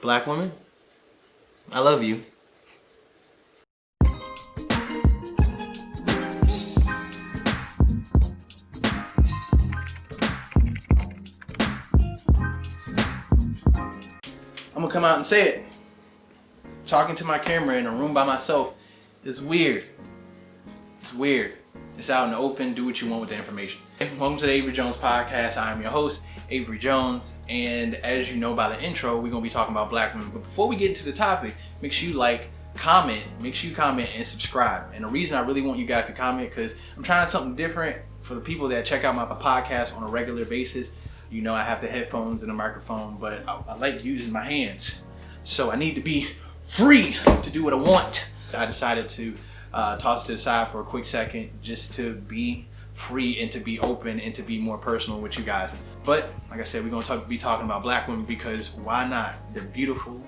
Black woman, I love you. I'm gonna come out and say it. Talking to my camera in a room by myself is weird. It's weird. It's out in the open. Do what you want with the information. Welcome to the Avery Jones podcast. I'm your host, Avery Jones, and as you know by the intro, we're gonna be talking about black women. But before we get into the topic, make sure you comment and subscribe. And the reason I really want you guys to comment, because I'm trying something different for the people that check out my podcast on a regular basis. You know, I have the headphones and the microphone, but I like using my hands. So I need to be free to do what I want. I decided to toss it to the side for a quick second just to be free and to be open and to be more personal with you guys. But like I said, we're gonna be talking about black women because why not? They're beautiful,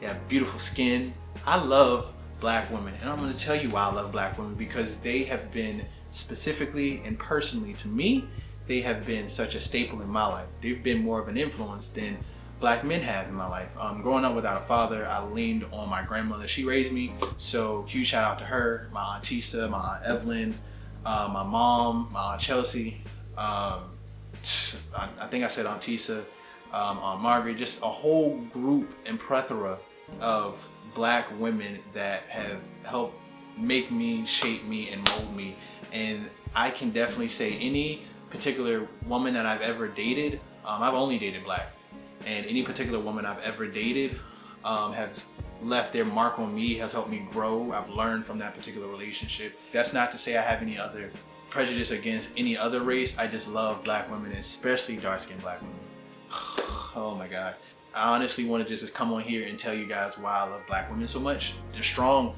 they have beautiful skin. I love black women, and I'm gonna tell you why I love black women, because they have been specifically and personally to me, they have been such a staple in my life. They've been more of an influence than black men have in my life. Growing up without a father, I leaned on my grandmother. She raised me, so huge shout out to her, my Aunt Tisa, my Aunt Evelyn, my mom, my Aunt Chelsea, I think I said Aunt Tisa, Aunt Margaret, just a whole group and plethora of black women that have helped make me, shape me, and mold me. And I can definitely say any particular woman that I've ever dated, I've only dated black, and any particular woman I've ever dated have left their mark on me, has helped me grow. I've learned from that particular relationship. That's not to say I have any other prejudice against any other race. I just love black women, especially dark-skinned black women. Oh my God. I honestly want to just come on here and tell you guys why I love black women so much. They're strong,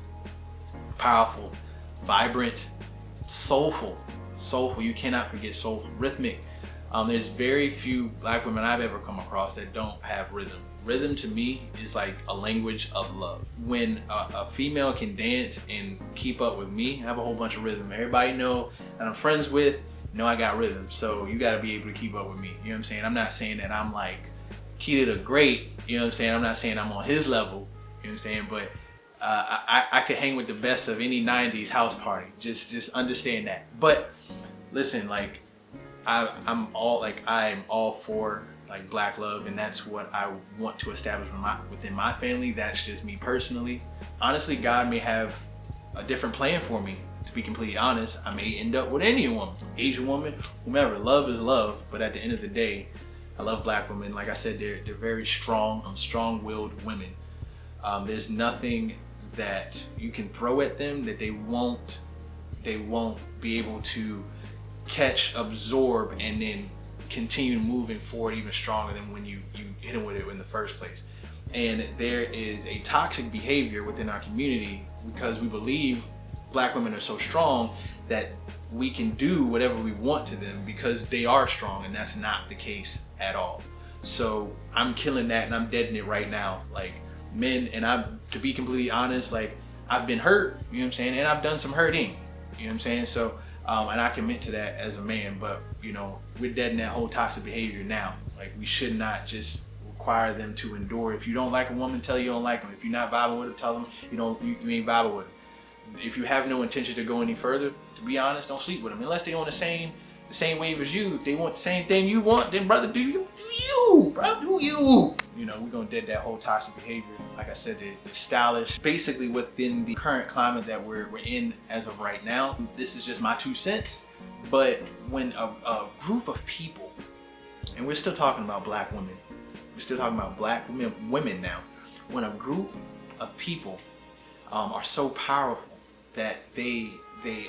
powerful, vibrant, soulful. You cannot forget soulful, rhythmic. There's very few black women I've ever come across that don't have rhythm. Rhythm to me is like a language of love. When a female can dance and keep up with me, I have a whole bunch of rhythm. Everybody know that I'm friends with, know I got rhythm. So you gotta be able to keep up with me. You know what I'm saying? I'm not saying that I'm like Keita the Great. You know what I'm saying? I'm not saying I'm on his level. You know what I'm saying? But I could hang with the best of any 90s house party. Just understand that. But listen, like I'm all for like black love, and that's what I want to establish within my family. That's just me personally. Honestly, God may have a different plan for me. To be completely honest, I may end up with any woman, Asian woman, whomever. Love is love, but at the end of the day, I love black women. Like I said, they're very strong, strong-willed women. There's nothing that you can throw at them that they won't be able to catch, absorb, and then continue moving forward even stronger than when you hit them with it in the first place. And there is a toxic behavior within our community because we believe black women are so strong that we can do whatever we want to them because they are strong, and that's not the case at all. So I'm killing that, and I'm deading it right now. Like men, and to be completely honest, like I've been hurt, you know what I'm saying, and I've done some hurting, you know what I'm saying. So and I commit to that as a man, but you know, we're deading that whole toxic behavior now. Like we should not just require them to endure. If you don't like a woman, tell you don't like them. If you're not vibing with her, tell them you ain't vibing with them. If you have no intention to go any further, to be honest, don't sleep with them unless they on the same wave as you. If they want the same thing you want, then brother, do you, bro, do you. You know, we're gonna dead that whole toxic behavior. Like I said, they're stylish. Basically, within the current climate that we're in as of right now, this is just my 2 cents. But when a group of people, and we're still talking about black women, we're still talking about black women now. When a group of people are so powerful that they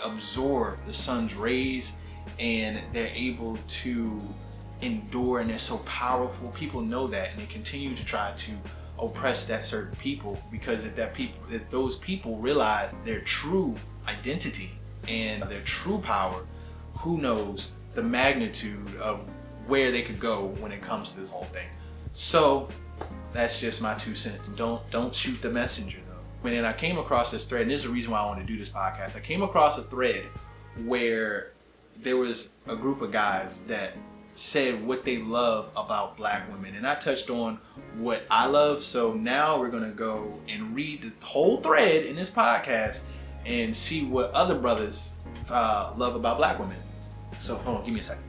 absorb the sun's rays and they're able to endure, and they're so powerful, people know that, and they continue to try to oppress that certain people, because if those people realize their true identity and their true power, who knows the magnitude of where they could go when it comes to this whole thing. So that's just my 2 cents. Don't shoot the messenger though. And I came across this thread, and this is the reason why I want to do this podcast. I came across a thread where there was a group of guys that said what they love about black women, and I touched on what I love. So now we're gonna go and read the whole thread in this podcast and see what other brothers love about black women. So hold on, give me a second.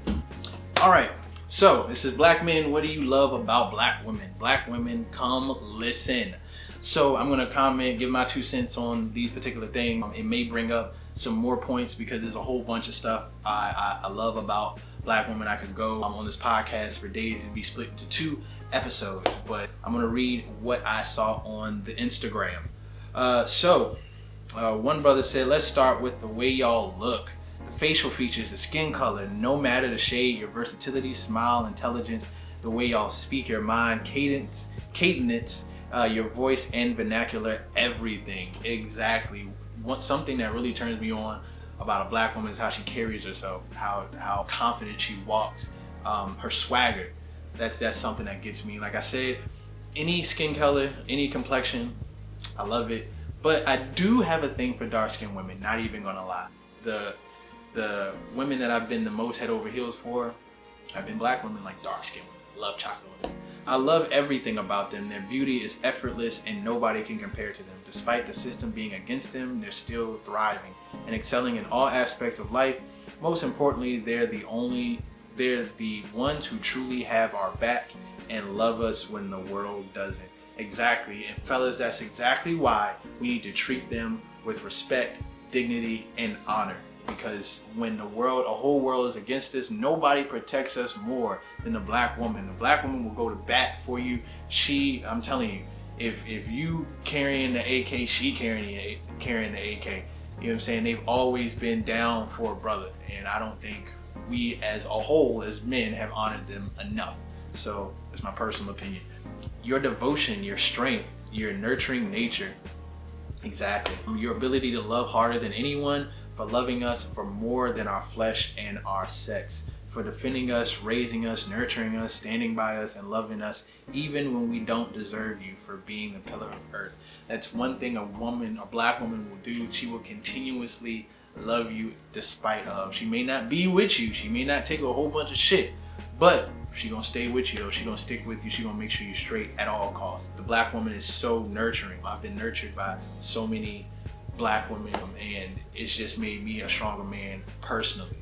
All right, so this is Black Men, what do you love about black women? Black women, come listen. So I'm gonna comment, give my 2 cents on these particular things. It may bring up some more points because there's a whole bunch of stuff I love about black women. I could go on this podcast for days and be split into 2 episodes, but I'm gonna read what I saw on the Instagram. One brother said, let's start with the way y'all look. The facial features, the skin color, no matter the shade, your versatility, smile, intelligence, the way y'all speak your mind, cadence, your voice and vernacular, everything. Exactly. Something that really turns me on about a black woman is how she carries herself, how confident she walks, her swagger. That's something that gets me. Like I said, any skin color, any complexion, I love it. But I do have a thing for dark-skinned women, not even gonna lie. The women that I've been the most head over heels for have been black women, like dark-skinned women. Love chocolate women. I love everything about them. Their beauty is effortless and nobody can compare to them. Despite the system being against them, they're still thriving and excelling in all aspects of life. Most importantly, they're the ones who truly have our back and love us when the world doesn't. Exactly. And fellas, that's exactly why we need to treat them with respect, dignity, and honor. Because when a whole world is against us, nobody protects us more than the black woman. The black woman will go to bat for you. I'm telling you, if you carrying the AK, she carrying the AK. You know what I'm saying? They've always been down for a brother, and I don't think we as a whole, as men, have honored them enough. So that's my personal opinion. Your devotion, your strength, your nurturing nature. Exactly. Your ability to love harder than anyone, for loving us for more than our flesh and our sex, for defending us, raising us, nurturing us, standing by us, and loving us even when we don't deserve you, for being the pillar of earth. That's one thing a black woman will do. She will continuously love you despite of. She may not be with you. She may not take a whole bunch of shit, but she gonna stay with you though. She gonna stick with you. She gonna make sure you're straight at all costs. The black woman is so nurturing. I've been nurtured by so many black women, and it's just made me a stronger man personally.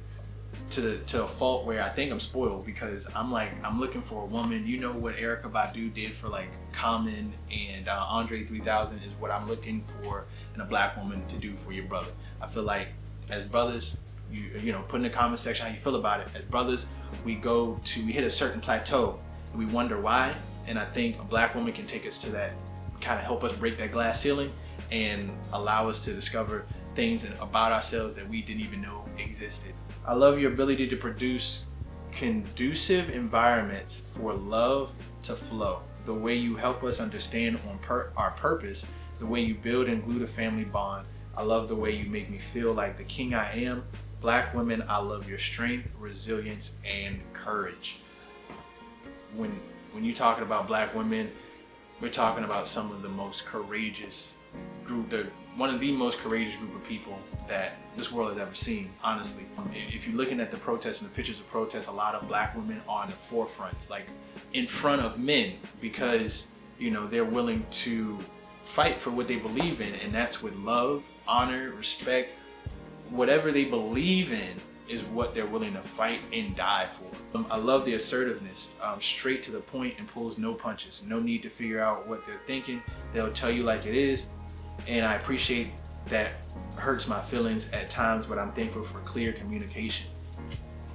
To a fault where I think I'm spoiled, because I'm looking for a woman. You know what Erykah Badu did for like Common and Andre 3000 is what I'm looking for in a black woman to do for your brother. I feel like as brothers, you know, put in the comment section how you feel about it. As brothers, we hit a certain plateau and we wonder why. And I think a black woman can take us to that, kind of help us break that glass ceiling and allow us to discover things about ourselves that we didn't even know existed. I love your ability to produce conducive environments for love to flow. The way you help us understand our purpose, the way you build and glue the family bond. I love the way you make me feel like the king I am. Black women, I love your strength, resilience, and courage. When you're talking about black women, we're talking about some of the most courageous one of the most courageous group of people that this world has ever seen, honestly. If you're looking at the protests and the pictures of protests, a lot of black women are on the forefronts, like in front of men, because, you know, they're willing to fight for what they believe in, and that's with love, honor, respect. Whatever they believe in is what they're willing to fight and die for. I love the assertiveness, straight to the point and pulls no punches. No need to figure out what they're thinking. They'll tell you like it is. And I appreciate that. Hurts my feelings at times, but I'm thankful for clear communication.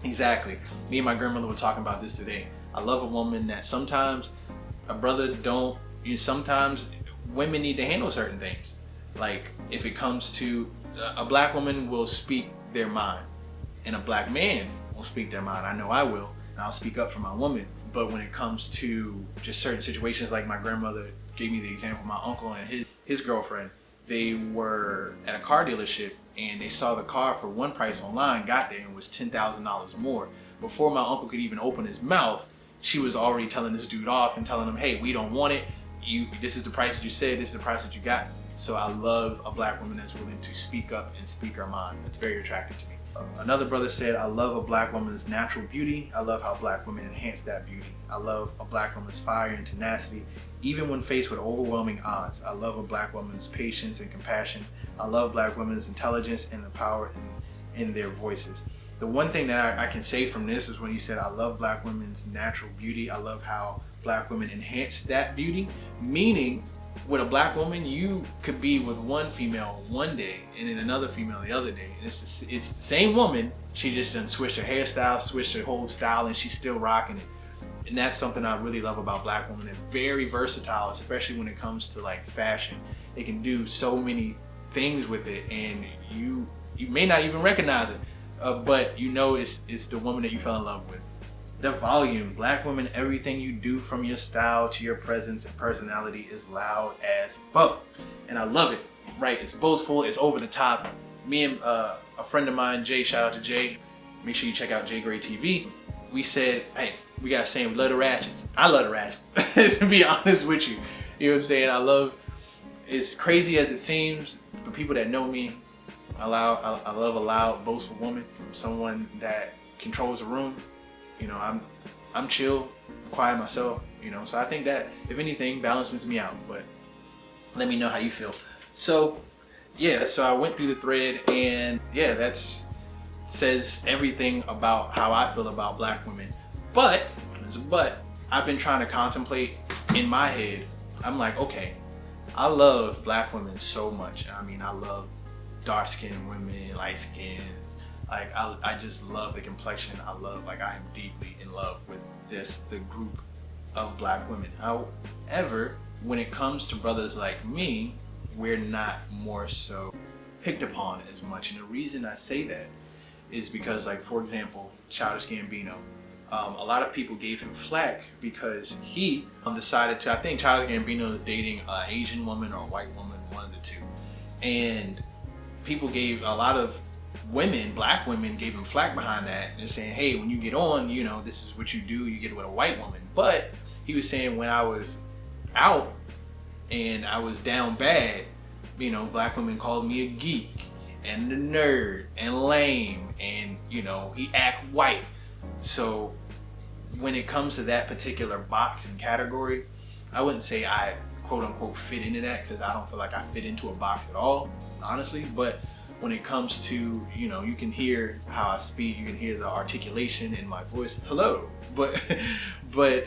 Exactly. Me and my grandmother were talking about this today. I love a woman that sometimes a brother don't, sometimes women need to handle certain things. Like if it comes to, a black woman will speak their mind and a black man will speak their mind. I know I will, and I'll speak up for my woman. But when it comes to just certain situations, like my grandmother gave me the example of my uncle and his girlfriend. They were at a car dealership and they saw the car for one price online, got there, and it was $10,000 more. Before my uncle could even open his mouth, she was already telling this dude off and telling him, hey, we don't want it. This is the price that you said, this is the price that you got. So I love a black woman that's willing to speak up and speak her mind. That's very attractive to me. Another brother said, I love a black woman's natural beauty. I love how black women enhance that beauty. I love a black woman's fire and tenacity, even when faced with overwhelming odds. I love a black woman's patience and compassion. I love black women's intelligence and the power in their voices. The one thing that I can say from this is when he said, I love black women's natural beauty. I love how black women enhance that beauty, meaning with a black woman, you could be with one female one day and then another female the other day. And it's the same woman, she just done switched her hairstyle, switched her whole style, and she's still rocking it. And that's something I really love about black women. They're very versatile, especially when it comes to like fashion. They can do so many things with it, and you may not even recognize it, but you know it's the woman that you fell in love with. The volume, black women, everything you do from your style to your presence and personality is loud as fuck. And I love it, right? It's boastful, it's over the top. Me and a friend of mine, Jay, shout out to Jay. Make sure you check out Jay Gray TV. We said, hey, we gotta say we love the ratchets. I love the ratchets, to be honest with you. You know what I'm saying? It's crazy as it seems, for people that know me, I love a loud, boastful woman, someone that controls the room. You know, I'm chill, quiet myself, you know, so I think that if anything balances me out. But let me know how you feel. So yeah, so I went through the thread, and yeah, that's says everything about how I feel about black women. But I've been trying to contemplate in my head. I'm like, okay, I love black women so much. I mean, I love dark-skinned women, light-skinned. Like, I just love the complexion. I am deeply in love with the group of black women. However, when it comes to brothers like me, we're not more so picked upon as much. And the reason I say that is because, like, for example, Childish Gambino, a lot of people gave him flack because he decided to, I think Childish Gambino is dating an Asian woman or a white woman, one of the two. And people gave a lot of women, black women, gave him flack behind that. And they're saying, hey, when you get on, you know, this is what you do, you get it with a white woman. But he was saying when I was out and I was down bad, you know, black women called me a geek and a nerd and lame, and, you know, he act white. So when it comes to that particular box and category, I wouldn't say I quote unquote fit into that, because I don't feel like I fit into a box at all, honestly. But when it comes to, you know, you can hear how I speak, you can hear the articulation in my voice. Hello. But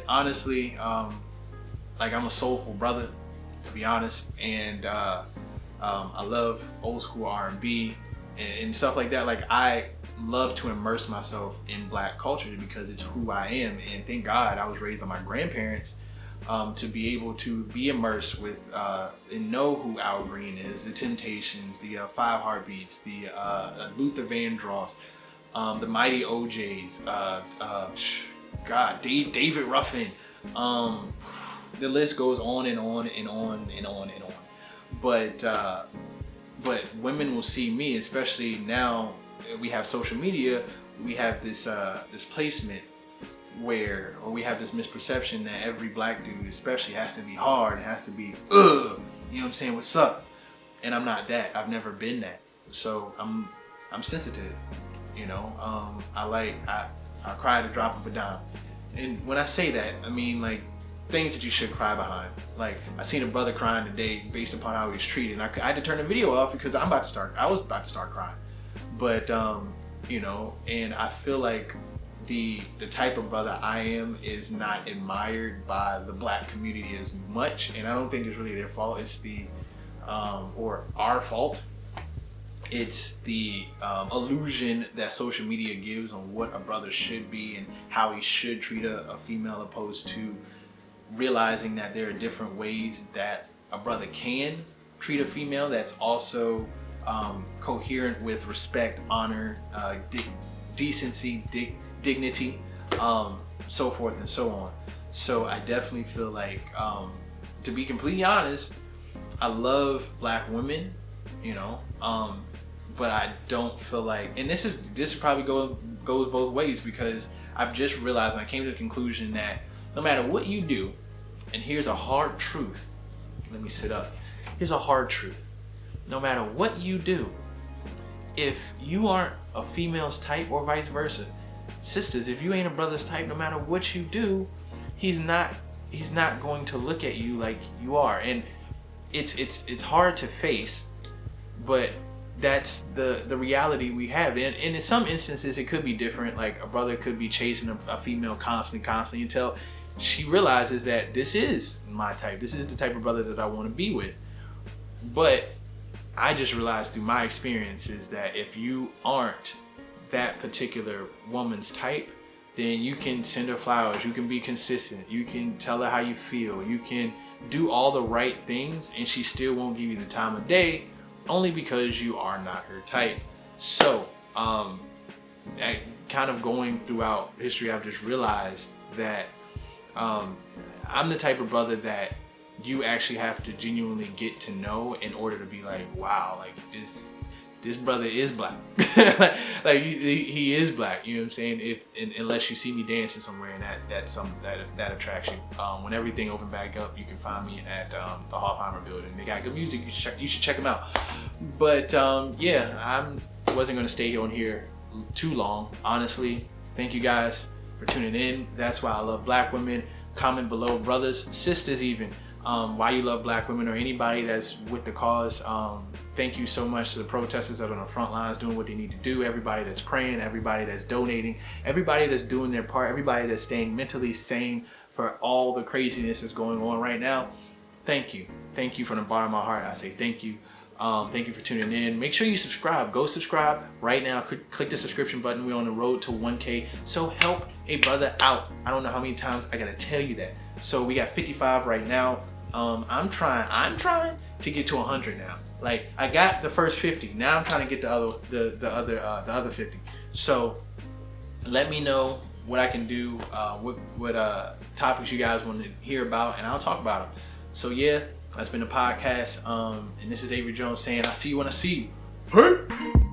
honestly, like, I'm a soulful brother, to be honest, and I love old school R&B and stuff like that. Like, I love to immerse myself in black culture because it's who I am, and thank God I was raised by my grandparents to be able to be immersed with and know who Al Green is, the Temptations, the Five Heartbeats, the Luther Vandross, the Mighty OJs, God, David Ruffin. The list goes on and on and on and on and on. But women will see me, especially now we have social media, we have this placement where, or we have this misperception that every black dude especially has to be hard, it has to be, you know what I'm saying, what's up? And I'm not that. I've never been that. So I'm sensitive, you know. I cry at the drop of a dime. And when I say that, I mean, like, things that you should cry behind. Like, I seen a brother crying today based upon how he was treated. And I had to turn the video off because I was about to start crying. But you know, and I feel like the type of brother I am is not admired by the black community as much, and I don't think it's really their fault. It's or our fault. It's the illusion that social media gives on what a brother should be and how he should treat a female, opposed to realizing that there are different ways that a brother can treat a female that's also coherent with respect, honor, decency, dignity, so forth and so on. So I definitely feel like, to be completely honest, I love black women, you know, but I don't feel like, and this probably goes both ways, because I've just realized, and I came to the conclusion that no matter what you do, and here's a hard truth, let me sit up, here's a hard truth, no matter what you do, if you aren't a female's type or vice versa, sisters, if you ain't a brother's type, no matter what you do, he's not going to look at you like you are. And it's hard to face, but that's the reality we have. And in some instances it could be different. Like a brother could be chasing a female constantly until she realizes that this is my type, this is the type of brother that I want to be with. But I just realized through my experiences that if you aren't that particular woman's type, then you can send her flowers, you can be consistent, you can tell her how you feel, you can do all the right things, and she still won't give you the time of day, only because you are not her type. So kind of going throughout history, I've just realized that I'm the type of brother that you actually have to genuinely get to know in order to be like, wow, like this brother is black. Like he is black, you know what I'm saying? Unless you see me dancing somewhere and that attracts you. When everything opened back up, you can find me at the Hofheimer building. They got good music, you should check them out. But yeah, I wasn't gonna stay on here too long, honestly. Thank you guys for tuning in. That's why I love black women. Comment below, brothers, sisters even, why you love black women, or anybody that's with the cause. Thank you so much to the protesters that are on the front lines doing what they need to do, everybody that's praying, everybody that's donating, everybody that's doing their part, everybody that's staying mentally sane for all the craziness that's going on right now. Thank you. Thank you from the bottom of my heart. I say thank you. Thank you for tuning in. Make sure you subscribe. Go subscribe right now. Click the subscription button. We're on the road to 1K. So help a brother out. I don't know how many times I gotta tell you that. So we got 55 right now. I'm trying to get to 100 now. Like I got the first 50. Now I'm trying to get the other 50. So let me know what I can do, what topics you guys want to hear about, and I'll talk about them. So yeah, that's been the podcast. And this is Avery Jones saying, I see you when I see you. Hey!